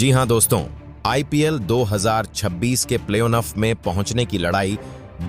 जी हां दोस्तों, आईपीएल 2026 के प्लेऑफ में पहुंचने की लड़ाई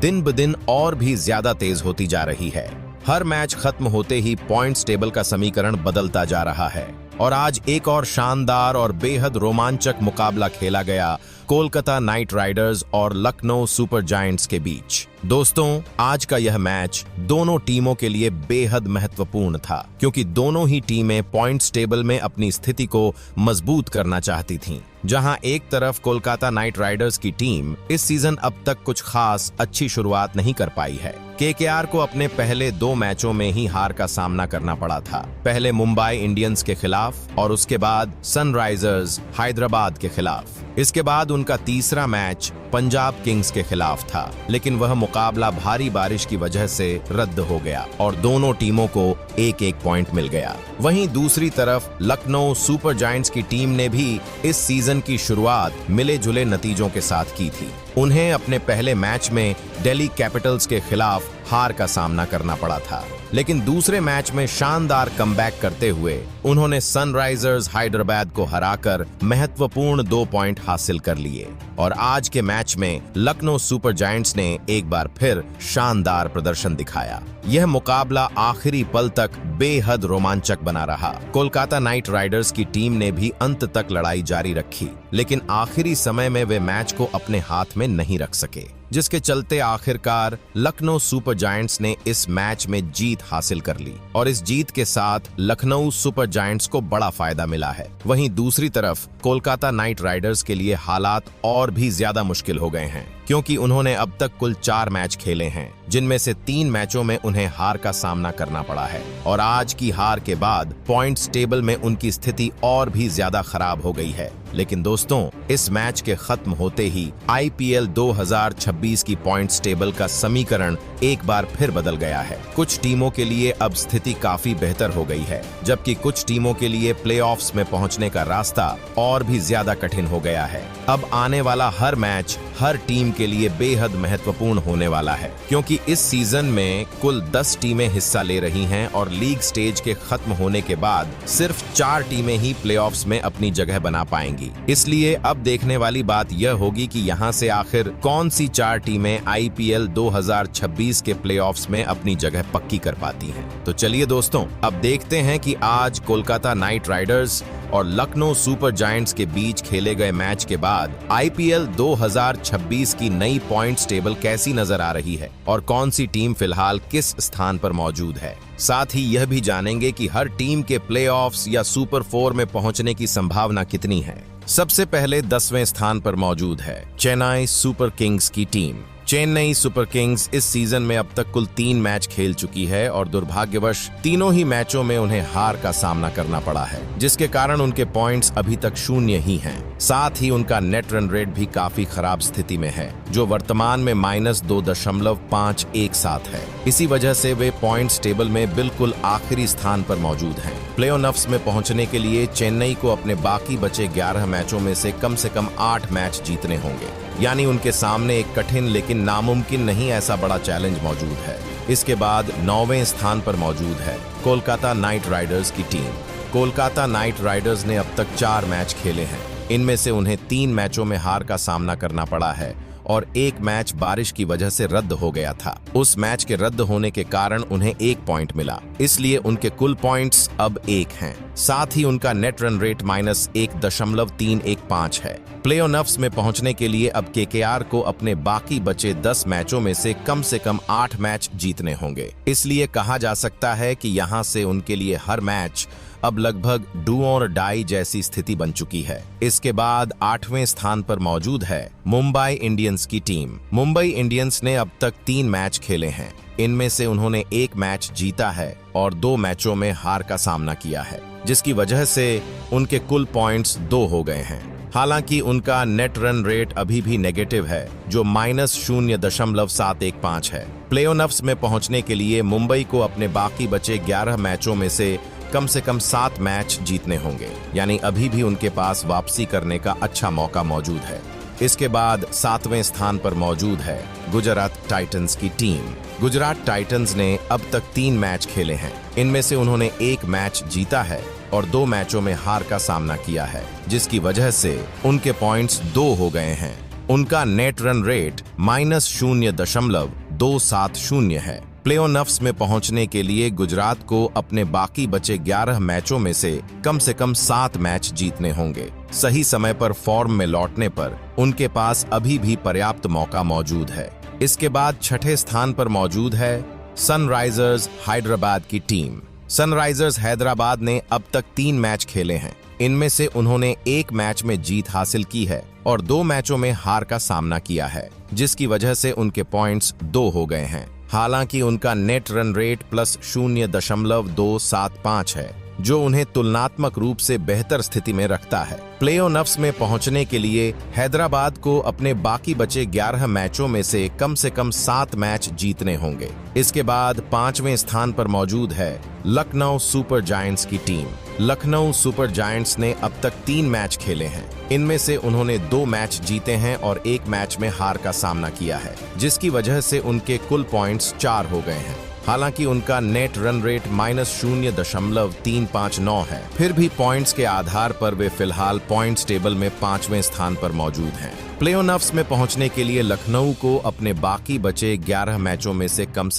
दिन ब दिन और भी ज्यादा तेज होती जा रही है। हर मैच खत्म होते ही पॉइंट्स टेबल का समीकरण बदलता जा रहा है और आज एक और शानदार और बेहद रोमांचक मुकाबला खेला गया कोलकाता नाइट राइडर्स और लखनऊ सुपर जायंट्स के बीच। दोस्तों, आज का यह मैच दोनों टीमों के लिए बेहद महत्वपूर्ण था क्योंकि दोनों ही टीमें पॉइंट्स टेबल में अपनी स्थिति को मजबूत करना चाहती थीं। जहां एक तरफ कोलकाता नाइट राइडर्स की टीम इस सीजन अब तक कुछ खास अच्छी शुरुआत नहीं कर पाई है। केकेआर को अपने पहले 2 मैचों में ही हार का सामना करना पड़ा था, पहले मुंबई इंडियंस के खिलाफ और उसके बाद सनराइजर्स हैदराबाद के खिलाफ। इसके बाद उनका तीसरा मैच पंजाब किंग्स के खिलाफ था, लेकिन वह मुकाबला भारी बारिश की वजह से रद्द हो गया और दोनों टीमों को एक पॉइंट मिल गया। वहीं दूसरी तरफ लखनऊ सुपर जायंट्स की टीम ने भी इस सीजन की शुरुआत मिले जुले नतीजों के साथ की थी। उन्हें अपने पहले मैच में दिल्ली कैपिटल्स के खिलाफ हार का सामना करना पड़ा था, लेकिन दूसरे मैच में शानदार कमबैक करते हुए उन्होंने सनराइजर्स हैदराबाद को हराकर महत्वपूर्ण 2 पॉइंट हासिल कर लिए और आज के मैच में लखनऊ सुपर जायंट्स ने एक बार फिर शानदार प्रदर्शन दिखाया। यह मुकाबला आखिरी पल तक बेहद रोमांचक बना रहा। कोलकाता नाइट राइडर्स की टीम ने भी अंत तक लड़ाई जारी रखी, लेकिन आखिरी समय में वे मैच को अपने हाथ में नहीं रख सके, जिसके चलते आखिरकार लखनऊ सुपर जायंट्स ने इस मैच में जीत हासिल कर ली और इस जीत के साथ लखनऊ सुपर जायंट्स को बड़ा फायदा मिला है। वहीं दूसरी तरफ कोलकाता नाइट राइडर्स के लिए हालात और भी ज्यादा मुश्किल हो गए हैं क्योंकि उन्होंने अब तक कुल 4 मैच खेले हैं, जिनमें से 3 मैचों में उन्हें हार का सामना करना पड़ा है और आज की हार के बाद पॉइंट्स टेबल में उनकी स्थिति और भी ज्यादा खराब हो गई है। लेकिन दोस्तों, इस मैच के खत्म होते ही आईपीएल 2026 की पॉइंट्स टेबल का समीकरण एक बार फिर बदल गया है। कुछ टीमों के लिए अब स्थिति काफी बेहतर हो गई है, जबकि कुछ टीमों के लिए प्लेऑफ्स में पहुंचने का रास्ता और भी ज्यादा कठिन हो गया है। अब आने वाला हर मैच हर टीम के लिए बेहद महत्वपूर्ण होने वाला है क्योंकि इस सीजन में कुल 10 टीमें हिस्सा ले रही हैं और लीग स्टेज के खत्म होने के बाद सिर्फ 4 टीमें ही प्लेऑफ्स में अपनी जगह बना पाएंगी। इसलिए अब देखने वाली बात यह होगी कि यहां से आखिर कौन सी 4 टीमें आईपीएल 2026 के प्लेऑफ्स में अपनी जगह पक्की कर पाती हैं। तो चलिए दोस्तों, अब देखते हैं कि आज कोलकाता नाइट राइडर्स और लखनऊ सुपर जायंट्स के बीच खेले गए मैच के बाद आईपीएल 2026 की नई पॉइंट्स टेबल कैसी नजर आ रही है और कौन सी टीम फिलहाल किस स्थान पर मौजूद है। साथ ही यह भी जानेंगे कि हर टीम के प्लेऑफ्स या सुपर 4 में पहुंचने की संभावना कितनी है। सबसे पहले 10वें स्थान पर मौजूद है चेन्नई सुपर किंग्स की टीम। चेन्नई सुपर किंग्स इस सीजन में अब तक कुल 3 मैच खेल चुकी है और दुर्भाग्यवश तीनों ही मैचों में उन्हें हार का सामना करना पड़ा है, जिसके कारण उनके पॉइंट्स अभी तक 0 ही हैं। साथ ही उनका नेट रन रेट भी काफी खराब स्थिति में है, जो वर्तमान में -2.517 है। इसी वजह से वे पॉइंट्स टेबल में बिल्कुल आखिरी स्थान पर मौजूद हैं। प्लेऑफ्स में पहुंचने के लिए चेन्नई को अपने बाकी बचे 11 मैचों में से कम 8 मैच जीतने होंगे, यानी उनके सामने एक कठिन लेकिन नामुमकिन नहीं ऐसा बड़ा चैलेंज मौजूद है। इसके बाद 9वें स्थान पर मौजूद है कोलकाता नाइट राइडर्स की टीम। कोलकाता नाइट राइडर्स ने अब तक 4 मैच खेले हैं। इनमें से उन्हें 3 मैचों में हार का सामना करना पड़ा है और 1 मैच बारिश की वजह से रद्द हो गया था। उस मैच के रद्द होने के कारण उन्हें 1 पॉइंट मिला, इसलिए उनके कुल पॉइंट्स अब 1 हैं। साथ ही उनका नेट रन रेट -1.315 है। प्लेऑफ्स में पहुंचने के लिए अब केकेआर को अपने बाकी बचे 10 मैचों में से कम 8 मैच जीतने होंगे। इसलिए कहा जा सकता है कि यहां से उनके लिए हर मैच अब लगभग डू और डाई जैसी स्थिति बन चुकी है। इसके बाद 8वें स्थान पर मौजूद है मुंबई इंडियंस की टीम। मुंबई इंडियंस ने अब तक 3 मैच खेले हैं। इनमें से उन्होंने 1 मैच जीता है और 2 मैचों में हार का सामना किया है, जिसकी वजह से उनके कुल पॉइंट्स 2 हो गए हैं। हालांकि उनका नेट रन रेट अभी भी नेगेटिव है, जो -0.715 है। प्लेऑफ्स में पहुंचने के लिए मुंबई को अपने बाकी बचे 11 मैचों में से कम 7 मैच जीतने होंगे, यानी अभी भी उनके पास वापसी करने का अच्छा मौका मौजूद है। इसके बाद 7वें स्थान पर मौजूद है गुजरात टाइटंस की टीम। गुजरात टाइटंस ने अब तक 3 मैच खेले हैं। इनमें से उन्होंने 1 मैच जीता है और 2 मैचों में हार का सामना किया है, जिसकी वजह से उनके पॉइंट्स 2 हो गए हैं। उनका नेट रन रेट -0.270 है। प्लेऑफ्स में पहुंचने के लिए गुजरात को अपने बाकी बचे 11 मैचों में से कम 7 मैच जीतने होंगे। सही समय पर फॉर्म में लौटने पर उनके पास अभी भी पर्याप्त मौका मौजूद है। इसके बाद छठे स्थान पर मौजूद है सनराइजर्स हैदराबाद की टीम। सनराइजर्स हैदराबाद ने अब तक 3 मैच खेले हैं। इनमें से उन्होंने 1 मैच में जीत हासिल की है और 2 मैचों में हार का सामना किया है, जिसकी वजह से उनके पॉइंट्स 2 हो गए हैं। हालांकि उनका नेट रन रेट +0.275 है, जो उन्हें तुलनात्मक रूप से बेहतर स्थिति में रखता है। प्लेऑफ्स में पहुंचने के लिए हैदराबाद को अपने बाकी बचे 11 मैचों में से कम 7 मैच जीतने होंगे। इसके बाद 5वें स्थान पर मौजूद है लखनऊ सुपर जायंट्स की टीम। लखनऊ सुपर जायंट्स ने अब तक 3 मैच खेले हैं। इनमें से उन्होंने 2 मैच जीते हैं और 1 मैच में हार का सामना किया है, जिसकी वजह से उनके कुल पॉइंट्स 4 हो गए हैं। हालांकि उनका नेट रन रेट -0.359 है, फिर भी पॉइंट्स के आधार पर वे फिलहाल पॉइंट्स टेबल में 5वें स्थान पर मौजूद हैं। प्लेऑफ्स में पहुंचने के लिए लखनऊ को अपने बाकी बचे 11 मैचों में से कम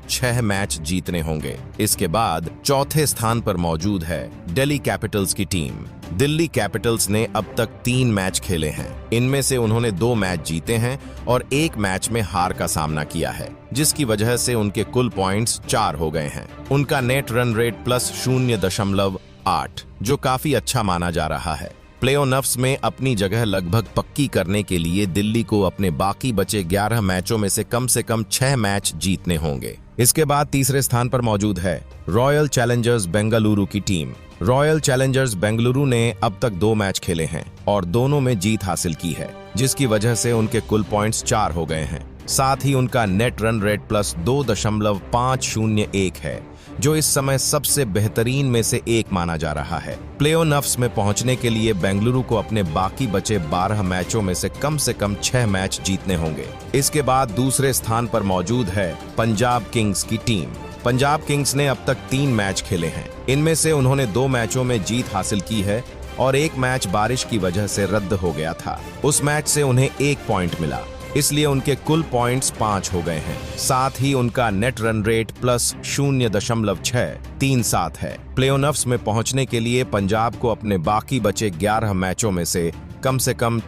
6 मैच जीतने होंगे। इसके बाद चौथे स्थान पर मौजूद है दिल्ली कैपिटल्स की टीम। दिल्ली कैपिटल्स ने अब तक 3 मैच खेले हैं। इनमें से उन्होंने 2 मैच जीते हैं और 1 मैच में हार का सामना किया है, जिसकी वजह से उनके कुल पॉइंट्स 4 हो गए हैं। उनका नेट रन रेट +0.8, जो काफी अच्छा माना जा रहा है। प्लेऑफ्स में अपनी जगह लगभग पक्की करने के लिए दिल्ली को अपने बाकी बचे 11 मैचों में से कम 6 मैच जीतने होंगे। इसके बाद तीसरे स्थान पर मौजूद है रॉयल चैलेंजर्स बेंगलुरु की टीम। रॉयल चैलेंजर्स बेंगलुरु ने अब तक 2 मैच खेले हैं और दोनों में जीत हासिल की है, जिसकी वजह से उनके कुल पॉइंट्स 4 हो गए हैं। साथ ही उनका नेट रन रेट +2.501 है, जो इस समय सबसे बेहतरीन में से एक माना जा रहा है। प्लेऑफ्स में पहुंचने के लिए बेंगलुरु को अपने बाकी बचे 12 मैचों में से कम 6 मैच जीतने होंगे। इसके बाद दूसरे स्थान पर मौजूद है पंजाब किंग्स की टीम। पंजाब किंग्स ने अब तक 3 मैच खेले हैं। इनमें से उन्होंने 2 मैचों में जीत हासिल की है और 1 मैच बारिश की वजह से रद्द हो गया था। उस मैच से उन्हें 1 पॉइंट मिला, इसलिए उनके कुल पॉइंट्स 5 हो गए हैं। साथ ही उनका नेट रन रेट +0.637 है। प्लेऑफ्स में पहुंचने के लिए पंजाब को अपने बाकी बचे 11 मैचों में से कम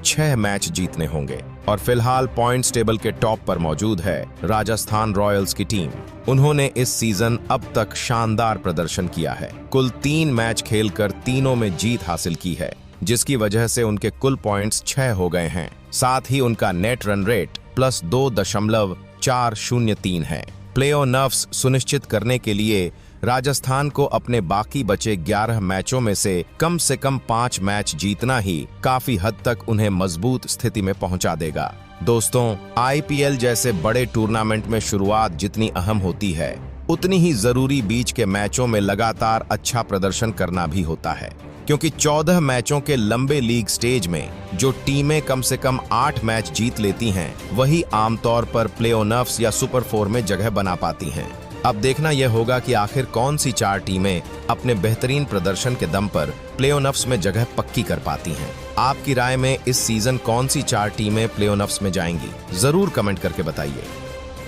6 मैच जीतने होंगे और फिलहाल पॉइंट्स टेबल के टॉप पर मौजूद है राजस्थान रॉयल्स की टीम। उन्होंने इस सीजन अब तक शानदार प्रदर्शन किया है। कुल 3 मैच खेलकर तीनों में जीत हासिल की है, जिसकी वजह से उनके कुल पॉइंट्स 6 हो गए हैं। साथ ही उनका नेट रन रेट +2.403 है। प्लेऑफ्स सुनिश्चित करने के लिए राजस्थान को अपने बाकी बचे 11 मैचों में से कम 5 मैच जीतना ही काफी हद तक उन्हें मजबूत स्थिति में पहुंचा देगा। दोस्तों, IPL जैसे बड़े टूर्नामेंट में शुरुआत जितनी अहम होती है, उतनी ही जरूरी बीच के मैचों में लगातार अच्छा प्रदर्शन करना भी होता है, क्योंकि 14 मैचों के लंबे लीग स्टेज में जो टीमें कम 8 मैच जीत लेती हैं, वही आमतौर पर प्लेऑफ्स या सुपर 4 में जगह बना पाती हैं। अब देखना यह होगा कि आखिर कौन सी 4 टीमें अपने बेहतरीन प्रदर्शन के दम पर प्लेऑफ्स में जगह पक्की कर पाती हैं। आपकी राय में इस सीजन कौन सी 4 टीमें प्लेऑफ्स में जाएंगी, जरूर कमेंट करके बताइए।